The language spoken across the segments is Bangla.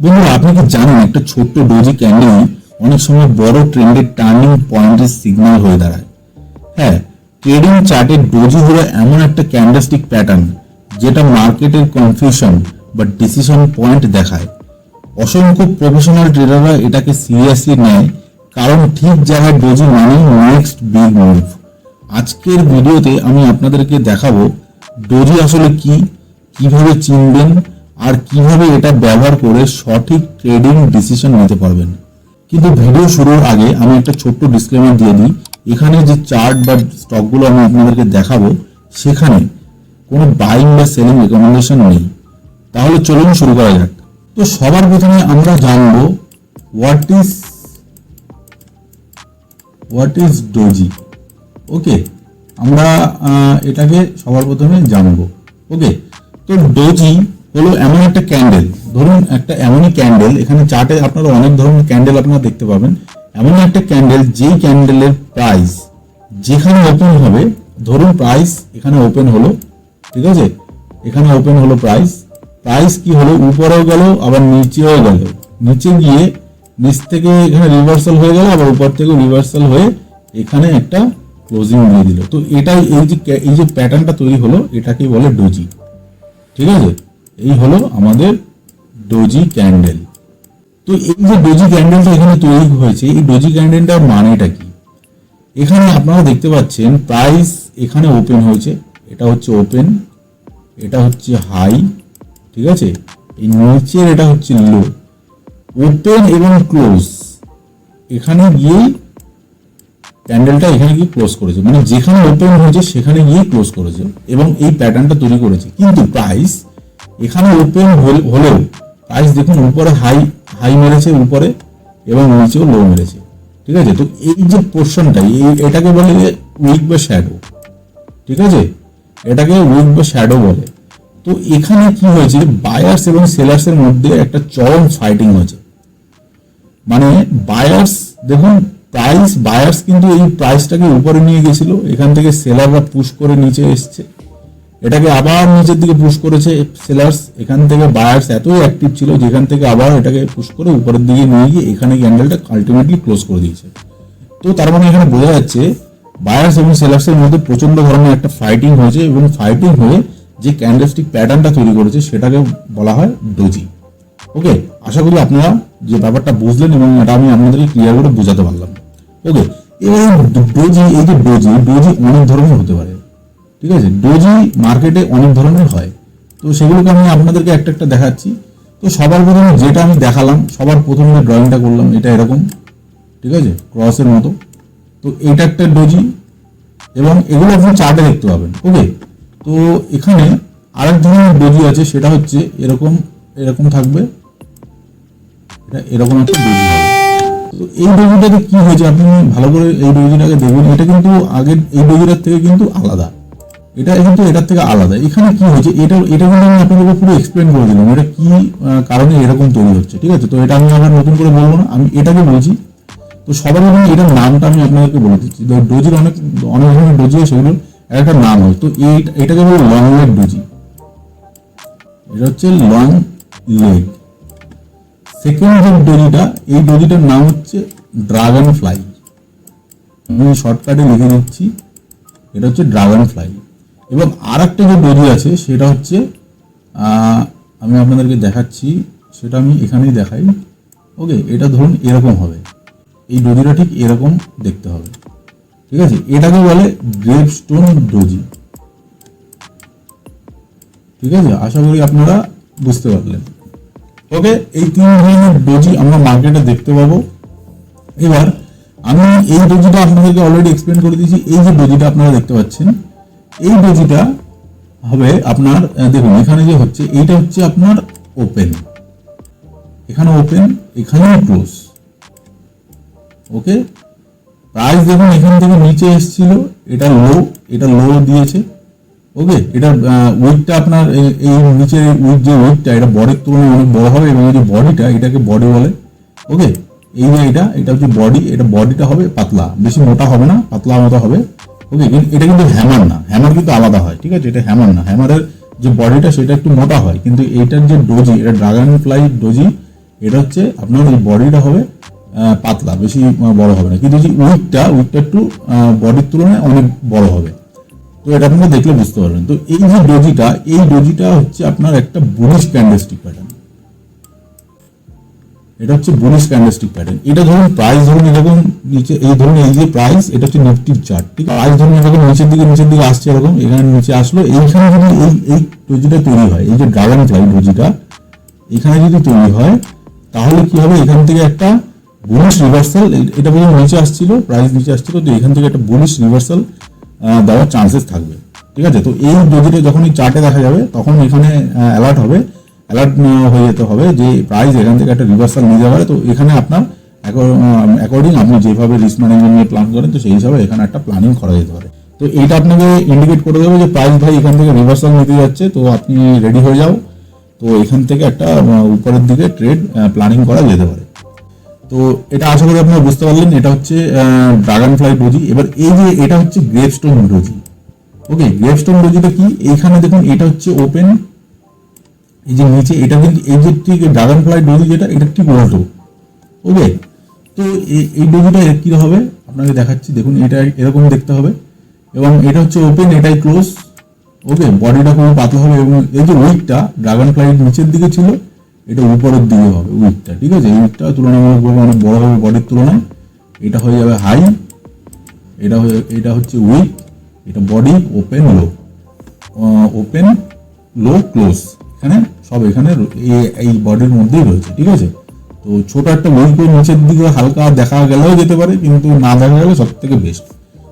বন্ধুরা, আপনি কি জানেন একটা ছোট্ট ডোজি ক্যান্ডেল অনেক সময় বড় ট্রেন্ডের টার্নিং পয়েন্টের সিগন্যাল হয়ে দাঁড়ায়। হ্যাঁ, ট্রেডিং চার্টে ডোজি হলো এমন একটা ক্যান্ডেলস্টিক প্যাটার্ন যেটা মার্কেটের কনফিউশন বা ডিসিশন পয়েন্ট দেখায়। অসংখ্য প্রফেশনাল ট্রেডাররা এটাকে সিরিয়াসলি নেয়, কারণ ঠিক জায়গায় ডোজি মানে নেক্সট বিগ মুভ। আজকের ভিডিওতে আমি আপনাদেরকে দেখাবো ডোজি আসলে কি, কিভাবে চিনবেন আর কিভাবে এটা ব্যবহার করে সঠিক ট্রেডিং ডিসিশন নিতে পারবেন। কিন্তু ভিডিও শুরুর আগে আমি একটা ছোট্ট ডিসক্লেমার দিয়ে দিই, এখানে যে চার্ট বা স্টকগুলো আমি আপনাদেরকে দেখাবো সেখানে কোনো বাইং বা সেলিং রেকমেন্ডেশন নেই। তাহলে চলুন শুরু করা যাক। তো সবার প্রথমে আমরা জানবো হোয়াট ইজ ডোজি। ওকে, আমরা এটাকে সবার প্রথমে জানবো। ওকে, তো ডোজি হলো এমন একটা ক্যান্ডেল, ধরুন একটা এমনই ক্যান্ডেল, এখানে চার্টে আপনারা অনেক ধরনের ক্যান্ডেল আপনারা দেখতে পাবেন। এমন একটা ক্যান্ডেল যেই ক্যান্ডেলের প্রাইস যেখানে ওপেন হবে, ধরুন প্রাইস এখানে ওপেন হলো, ঠিক আছে, এখানে ওপেন হলো প্রাইস কি হলো, উপরেও গেল আবার নিচেও গেল, নিচে গিয়ে নিচ থেকে এখানে রিভার্সাল হয়ে গেল, আবার উপর থেকে রিভার্সাল হয়ে এখানে একটা ক্লোজিং দিয়ে দিল। তো এটাই এই যে প্যাটার্নটা তৈরি হলো এটাকেই বলে ডোজি। ঠিক আছে, এই হলো আমাদের ডোজি ক্যান্ডেল। তো এই যে ডোজি ক্যান্ডেলটা এখানে তৈরি হয়েছে, এই ডোজি ক্যান্ডেলটার মানেটা কি? এখানে আপনারা দেখতে পাচ্ছেন প্রাইস এখানে ওপেন হয়েছে, এটা হচ্ছে ওপেন, এটা হচ্ছে হাই, ঠিক আছে, এই নিচের এটা হচ্ছে লো। ওপেন এবং ক্লোজ এখানে গিয়ে ক্যান্ডেলটা এখানে গিয়ে ক্লোজ করেছে, মানে যেখানে ওপেন হয়েছে সেখানে গিয়ে ক্লোজ করেছে এবং এই প্যাটার্নটা তৈরি করেছে। কিন্তু প্রাইস এখানে ওপেন হলেও প্রাইস দেখুন উপরে হাই মেরেছে উপরে এবং নিচেও লো মেরেছে। ঠিক আছে, তো এই যে পোর্শনটা এটাকে বলে উইক বা শ্যাডো। ঠিক আছে, এটাকে উইক বা শ্যাডো বলে। তো এখানে কি হয়েছে, বায়ার্স এবং সেলার্সের মধ্যে একটা চরম ফাইটিং হয়েছে। মানে বায়ার্স দেখুন বায়ার্স কিন্তু এই প্রাইসটাকে উপরে নিয়ে গেছিল, এখান থেকে সেলাররা পুশ করে নিচে এসছে, এটাকে আবার নিচের দিকে পুশ করেছে সেলার্স, এখান থেকে বায়ার্স এতই অ্যাক্টিভ ছিল যেখান থেকে আবার এটাকে পুশ করে উপরের দিকে নিয়ে গিয়ে এখানে ক্যান্ডেলটা আলটিমেটলি ক্লোজ করে দিয়েছে। তো তার মানে এখানে বোঝা যাচ্ছে বায়ার্স এবং সেলার্সের মধ্যে প্রচন্ড ধরনের একটা ফাইটিং হয়েছে এবং ফাইটিং হয়ে যে ক্যান্ডেলস্টিক প্যাটার্নটা তৈরি করেছে সেটাকে বলা হয় ডোজি। ওকে, আশা করি আপনারা যে ব্যাপারটা বুঝলেন এবং এটা আমি আপনাদেরকে ক্লিয়ার করে বোঝাতে পারলাম। ওকে, এবার ডোজি, এই যে ডোজি অনেক ধরনের হতে পারে। ঠিক আছে, ডোজি মার্কেটে অনেক ধরনের হয়, তো সেগুলোকে আমি আপনাদেরকে একটা একটা দেখাচ্ছি। তো সবার প্রথমে যেটা আমি দেখালাম, সবার প্রথমে ড্রয়িংটা করলাম, এটা এরকম, ঠিক আছে, ক্রসের মতো। তো এটা একটা ডোজি এবং এগুলো আপনি চার্টে দেখতে পাবেন। ওকে, তো এখানে আরেক ধরনের ডোজি আছে, সেটা হচ্ছে এরকম থাকবে, এটা এরকম একটা ডোজি হবে। তো এই ডোজিটাতে কি হয়েছে আপনি ভালো করে এই ডোজিটাকে দেখুন, এটা কিন্তু আগের এই ডোজিটার থেকে কিন্তু আলাদা, এটা কিন্তু এটার থেকে আলাদা। এখানে কি হয়েছে, এটা কিন্তু আমি আপনাদেরকে পুরো এক্সপ্লেন করে দিলাম এটা কি কারণে এরকম তৈরি হচ্ছে। ঠিক আছে, তো এটা আমি আবার নতুন করে বলবো না, আমি এটাকে বলছি। তো সবার প্রথমে এটার নামটা আমি আপনাদেরকে বলে দিচ্ছি। ডোজির অনেক ধরনের ডোজি হয়, সেগুলোর একটা নাম হয়। তো এটাকে বলে লং লেগ ডোজি, এটা হচ্ছে লং লেগ। সেকেন্ড যে ডোজিটা, এই ডোজিটার নাম হচ্ছে ড্রাগন ফ্লাই, আমি শর্টকাটে লিখে দিচ্ছি, এটা হচ্ছে ড্রাগন ফ্লাই। এবং আর একটা যে ডোজি আছে সেটা হচ্ছে আমি আপনাদেরকে দেখাচ্ছি, সেটা আমি এখানেই দেখাই। ওকে, এটা ধরুন এরকম হবে, এই ডোজিটা ঠিক এরকম দেখতে হবে। ঠিক আছে, এটাকে বলে গ্রেভস্টোন ডোজি। ঠিক আছে, আশা করি আপনারা বুঝতে পারলেন। ওকে, এই তিন ধরনের ডোজি আমরা মার্কেটে দেখতে পাবো। এবার আমি এই ডোজিটা আপনাদেরকে অলরেডি এক্সপ্লেন করে দিয়েছি। এই যে ডোজিটা আপনারা দেখতে পাচ্ছেন, এই ডোজিটা হবে আপনার, দেখুন এখানে যে হচ্ছে, এইটা হচ্ছে আপনার ওপেন, এখানে ওপেন, এখানে ক্লোজ। ওকে, প্রাইস দেখুন এখান থেকে নিচে এসেছিল, এটা লো দিয়েছে। ওকে, এটা উইকটা আপনার এই নিচের উইক যে উইকটা, এটা বডির তুলনায় অনেক বড় হবে এবং এই যে বডিটা, এটাকে বডি বলে। ওকে, এই যে এটা হচ্ছে বডি, এটা বডিটা হবে পাতলা, বেশি মোটা হবে না, পাতলা মতো হবে। ওকে, এটা কিন্তু হ্যামার না, হ্যামার কিন্তু আলাদা হয়। ঠিক আছে, এটা হ্যামার না, হ্যামারের যে বডিটা সেটা একটু মোটা হয়, কিন্তু এইটার যে ডোজি, এটা ড্রাগন ফ্লাই ডোজি, এটা হচ্ছে আপনার এই বডিটা হবে পাতলা, বেশি বড় হবে না, কিন্তু যে উইকটা একটু বডির তুলনায় অনেক বড় হবে। তো এটা আপনারা দেখলে বুঝতে পারবেন। তো এই যে ডোজিটা হচ্ছে আপনার একটা বুলিশ ক্যান্ডেলস্টিক প্যাটার্ন। এটা হচ্ছে বুলিশ ক্যান্ডেলস্টিক প্যাটার্ন। এটা ধরুন প্রাইস ধরুন এরকম নিচে, এই ধরুন এই যে প্রাইস, এটা হচ্ছে নিফটির চার্ট, ঠিক আছে। প্রাইস ধরুন এরকম নিচের দিকে আসছে, এরকম এখানে নিচে আসলো, এইখানে যদি এই ডোজিটা তৈরি হয়, এই যে ড্রাগন ফ্লাই ডোজিটা এখানে যদি তৈরি হয়, তাহলে কি হবে, এখান থেকে একটা বুলিশ রিভার্সাল, এটা পর্যন্ত নিচে আসছিল, প্রাইস নিচে আসছিল, তো এখান থেকে একটা বুলিশ রিভার্সাল দেওয়ার চান্সেস থাকবে, ঠিক আছে। তো এই ডোজিটা যখন এই চার্টে দেখা যাবে, তখন এখানে অ্যালার্ট হয়ে যেতে হবে যে প্রাইস এখান থেকে একটা রিভার্সাল নিতে পারে। তো এখানে আপনার অ্যাকর্ডিং আপনি যেভাবে রিস্ক ম্যানেজমেন্ট নিয়ে প্ল্যান করেন, তো সেই হিসাবে এখানে একটা প্ল্যানিং করা যেতে পারে। তো এইটা আপনাকে ইন্ডিকেট করে দেবে যে প্রাইস ভাই এখান থেকে রিভার্সাল নিতে যাচ্ছে, তো আপনি রেডি হয়ে যাও। তো এখান থেকে একটা উপরের দিকে ট্রেড প্ল্যানিং করা যেতে পারে। তো এটা আশা করি আপনারা বুঝতে পারলেন। এটা হচ্ছে ড্রাগন ফ্লাই ডোজি। এবার এই যে এটা হচ্ছে গ্রেভস্টোন ডোজি। ওকে, গ্রেভস্টোন ডোজিটা কি, এইখানে দেখুন এটা হচ্ছে ওপেন, এই যে নিচে এটা কিন্তু এই যে ঠিক ড্রাগন ফ্লাই ডোজি যেটা, এটা ঠিক উল্টো। ওকে, তো এই ডোজিটা কি হবে আপনাকে দেখাচ্ছি, দেখুন এটা এরকম দেখতে হবে, এবং এটা হচ্ছে ওপেন, এটাই ক্লোজ। ওকে, বডিটা খুবই পাতলা হবে, এবং এই যে উইকটা ড্রাগন ফ্লাইট নিচের দিকে ছিল, এটা উপরের দিকে হবে উইকটা, ঠিক আছে। এই উইকটা তুলনামূলকভাবে অনেক বড় হবে বডির তুলনায়, এটা হয়ে যাবে হাই, এটা হচ্ছে উইক, এটা বডি ওপেন লো ক্লোজ, এখানে সব এখানে এই বডির মধ্যেই রয়েছে, ঠিক আছে। তো ছোট একটা উইকের নিচের দিকে হালকা দেখা গেলেও যেতে পারে, কিন্তু না দেখা গেলে সব থেকে বেস্ট।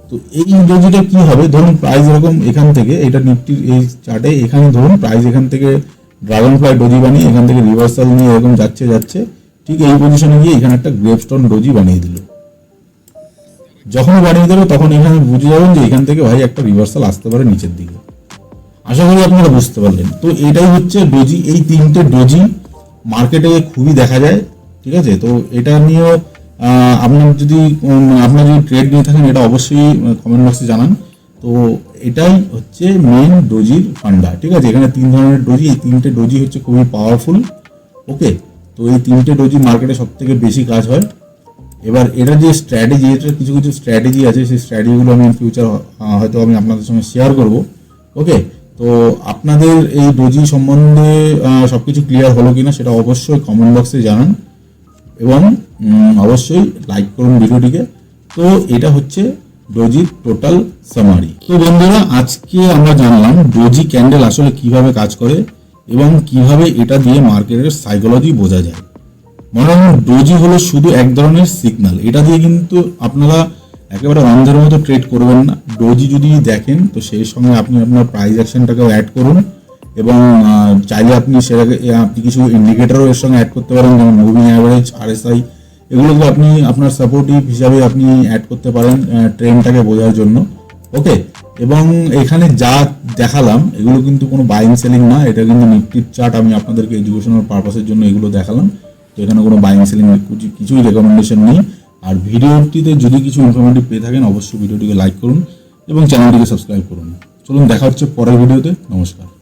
তো এই ডোজিটা কি হবে, ধরুন প্রাইস এরকম এখান থেকে, এটা নিফটির এই চার্টে এখানে ধরুন প্রাইস এখান থেকে ড্রাগন ফ্লাই ডোজি বানিয়ে এখান থেকে রিভার্সাল নিয়ে এরকম যাচ্ছে, ঠিক এই পজিশনে গিয়ে এখানে একটা গ্রেভস্টোন ডোজি বানিয়ে দিল। যখনই বানিয়ে দেবে তখন এখানে বুঝে যাবেন যে এখান থেকে ভাই একটা রিভার্সাল আসতে পারে নিচের দিকে। আশা করি আপনারা বুঝতে পারলেন। তো এটাই হচ্ছে ডোজি। এই তিনটে ডোজি মার্কেটে খুবই দেখা যায়, ঠিক আছে। তো এটা নিয়েও আপনার যদি ট্রেড নিয়ে থাকেন, এটা অবশ্যই কমেন্ট বক্সে জানান। তো এটাই হচ্ছে মেন ডোজির ফান্ডা, ঠিক আছে। এখানে 3 ধরনের ডোজি, এই 3টে ডোজি হচ্ছে খুবই পাওয়ারফুল। ওকে, তো এই 3টে ডোজি মার্কেটে সব থেকে বেশি কাজ হয়। এবার এটা যে স্ট্র্যাটেজি, এটা কিছু স্ট্র্যাটেজি আছে, সেই স্ট্র্যাটেজিগুলো আমি ফিউচার হয়তো আমি আপনাদের সঙ্গে শেয়ার করব। ওকে, তো আপনাদের এই ডোজি সম্বন্ধে সবকিছু ক্লিয়ার হলো কিনা সেটা অবশ্যই কমেন্ট বক্সে জানান, এবং অবশ্যই লাইক করুন ভিডিওটিকে। তো এটা হচ্ছে ডোজির টোটাল সামারি। তো বন্ধুরা, আজকে আমরা জানলাম ডোজি ক্যান্ডেল আসলে কিভাবে কাজ করে এবং কিভাবে এটা দিয়ে মার্কেটের সাইকোলজি বোঝা যায়। মনে হয় ডোজি হলো শুধু এক ধরনের সিগন্যাল, এটা দিয়ে কিন্তু আপনারা একেবারে অন্ধের মতো ট্রেড করবেন না। ডোজি যদি দেখেন, তো সেই সঙ্গে আপনি আপনার প্রাইস অ্যাকশনটাকেও অ্যাড করুন, এবং চাইলে আপনি সেটাকে কিছু ইন্ডিকেটরও এর সঙ্গে অ্যাড করতে পারেন, যেমন মুভিং অ্যাভারেজ, আরএসআই, এগুলোকে আপনি আপনার সাপোর্টিভ হিসাবে আপনি অ্যাড করতে পারেন ট্রেন্ডটাকে বোঝার জন্য। ওকে, এবং এখানে যা দেখালাম এগুলো কিন্তু কোনো বাইং সেলিং না, এটা কিন্তু নিফটির চার্ট, আমি আপনাদেরকে এডুকেশনাল পারপাসের জন্য এগুলো দেখালাম। তো এখানে কোনো বাইং সেলিং কিছুই রেকমেন্ডেশন নেই। আর ভিডিওটিতে যদি কিছু ইনফরমেটিভ পেয়ে থাকেন, অবশ্যই ভিডিওটিকে লাইক করুন এবং চ্যানেলটিকে সাবস্ক্রাইব করুন। চলুন দেখা হচ্ছে পরের ভিডিওতে। নমস্কার।